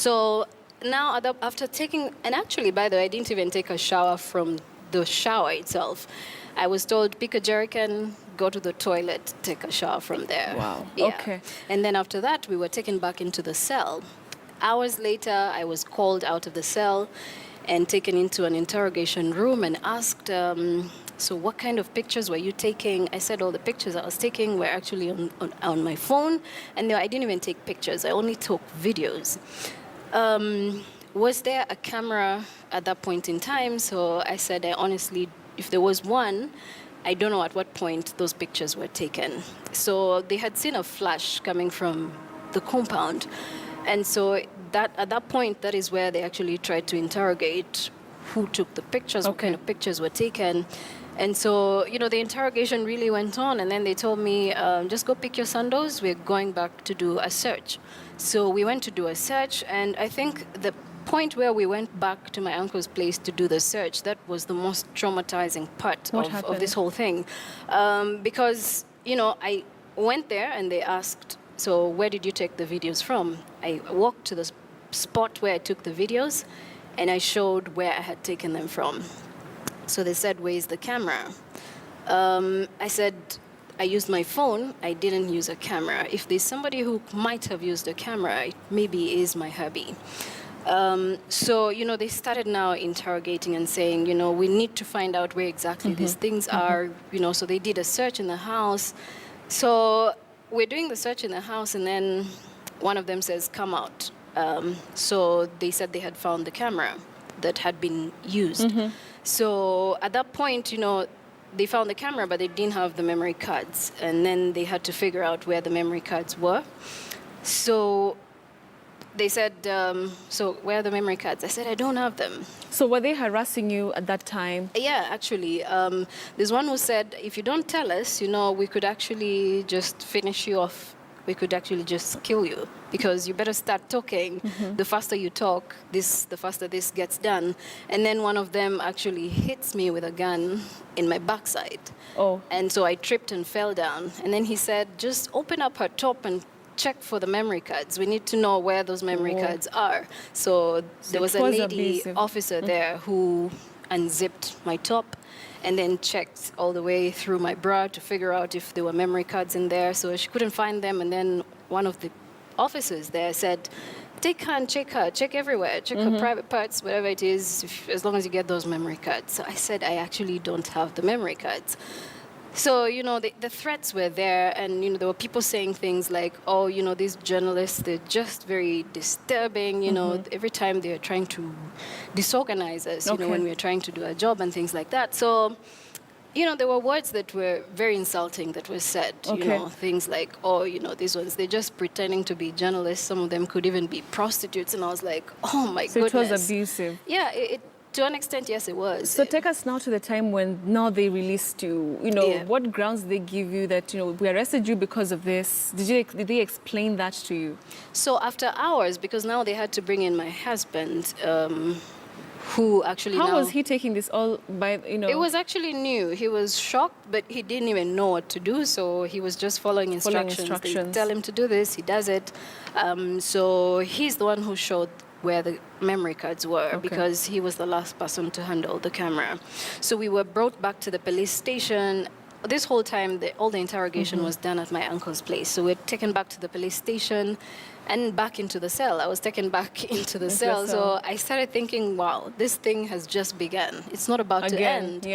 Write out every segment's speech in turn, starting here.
So now, after taking, and actually, by the way, I didn't even take a shower from the shower itself. I was told, pick a jerrycan, go to the toilet, take a shower from there. Wow. Yeah. Okay. And then after that, we were taken back into the cell. Hours later, I was called out of the cell and taken into an interrogation room and asked, so what kind of pictures were you taking? I said all the pictures I was taking were actually on my phone, and I didn't even take pictures. I only took videos. Was there a camera at that point in time? So I said, I honestly, if there was one, I don't know at what point those pictures were taken. So they had seen a flash coming from the compound. And so at that point, that is where they actually tried to interrogate who took the pictures, what kind of pictures were taken. And so, the interrogation really went on. And then they told me, just go pick your sandals. We're going back to do a search. So we went to do a search. And I think the point where we went back to my uncle's place to do the search, that was the most traumatizing part of this whole thing. Because, I went there and they asked, so where did you take the videos from? I walked to the spot where I took the videos and I showed where I had taken them from. So they said, where's the camera? I said, I used my phone. I didn't use a camera. If there's somebody who might have used a camera, it maybe is my hubby. So, they started now interrogating and saying, we need to find out where exactly these things are, so they did a search in the house. So we're doing the search in the house, and then one of them says, come out. So they said they had found the camera that had been used. So at that point, they found the camera, but they didn't have the memory cards. And then they had to figure out where the memory cards were. So they said, so where are the memory cards? I said, I don't have them. So were they harassing you at that time? Yeah, actually. There's one who said, if you don't tell us, we could actually just finish you off. We could actually just kill you, because you better start talking. The faster you talk, the faster this gets done. And then one of them actually hits me with a gun in my backside. Oh. And so I tripped and fell down. And then he said, just open up her top and check for the memory cards. We need to know where those memory cards are. So there was a lady officer there who unzipped my top and then checked all the way through my bra to figure out if there were memory cards in there. So she couldn't find them. And then one of the officers there said, take her and check her, check everywhere, check her private parts, whatever it is, as long as you get those memory cards. So I said, I actually don't have the memory cards. So, the threats were there, and, there were people saying things like, oh, these journalists, they're just very disturbing, every time they're trying to disorganize us, when we're trying to do our job and things like that. So, there were words that were very insulting that were said, things like, oh, these ones, they're just pretending to be journalists. Some of them could even be prostitutes. And I was like, oh, my goodness. So it was abusive. Yeah, to an extent, yes, it was. So take us now to the time when now they released you. What grounds did they give you that, we arrested you because of this? Did they explain that to you? So after hours, because now they had to bring in my husband, who actually How was he taking this all by, It was actually new. He was shocked, but he didn't even know what to do. So he was just following instructions. They tell him to do this, he does it. So he's the one who showed where the memory cards were, because he was the last person to handle the camera. So we were brought back to the police station. This whole time, all the interrogation was done at my uncle's place. So we're taken back to the police station and back into the cell. I was taken back into the cell. So I started thinking, wow, this thing has just begun. It's not about to end.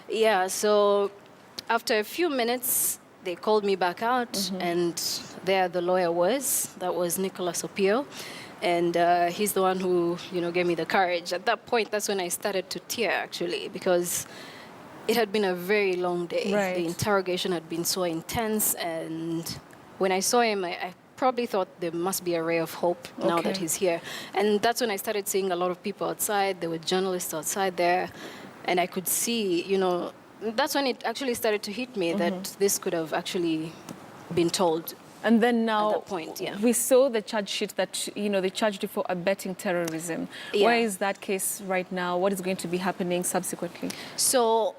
Yeah, so after a few minutes, they called me back out, and there the lawyer was. That was Nicholas Opio. And he's the one who, gave me the courage. At that point, that's when I started to tear, actually, because it had been a very long day. Right. The interrogation had been so intense. And when I saw him, I probably thought there must be a ray of hope now that he's here. And that's when I started seeing a lot of people outside. There were journalists outside there. And I could see, that's when it actually started to hit me that this could have actually been told. And then now, at that point, we saw the charge sheet that, they charged you for abetting terrorism. Where is that case right now? What is going to be happening subsequently? So,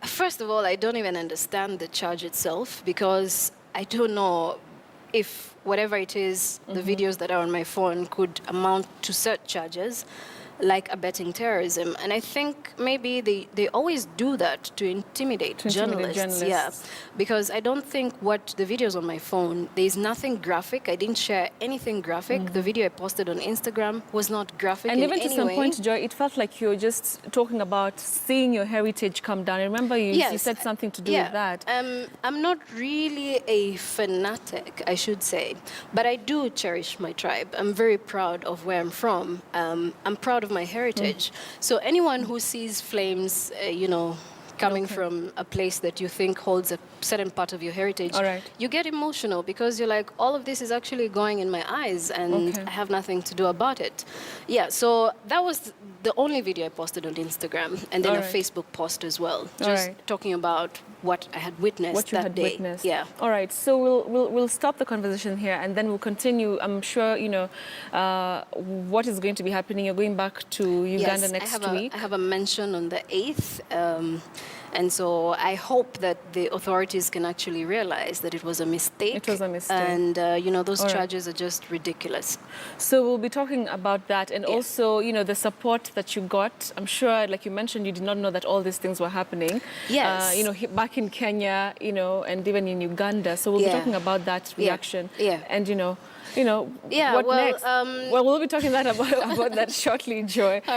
first of all, I don't even understand the charge itself, because I don't know if whatever it is, the videos that are on my phone could amount to such charges, like abetting terrorism. And I think maybe they always do that to intimidate journalists. Yeah, because I don't think what the videos on my phone, there's nothing graphic. I didn't share anything graphic. The video I posted on Instagram was not graphic and in even to any some way. point, Joy, it felt like you were just talking about seeing your heritage come down. I remember you said something to do with that. I'm not really a fanatic, I should say, but I do cherish my tribe. I'm very proud of where I'm from. I'm proud of my heritage. So anyone who sees flames, coming from a place that you think holds a certain part of your heritage, you get emotional because you're like, all of this is actually going in my eyes and I have nothing to do about it. Yeah, so that was the only video I posted on Instagram, and then a Facebook post as well, just talking about what I had witnessed that day. Witnessed. Yeah. All right, so we'll stop the conversation here and then we'll continue. I'm sure, what is going to be happening. You're going back to Uganda next week. I have a mention on the 8th. And so I hope that the authorities can actually realize that it was a mistake. It was a mistake. And, those charges are just ridiculous. So we'll be talking about that. And also, the support that you got. I'm sure, like you mentioned, you did not know that all these things were happening. Yes. Back in Kenya, and even in Uganda. So we'll be talking about that reaction. Yeah. And, what next? Well, we'll be talking about that shortly, Joy. All right.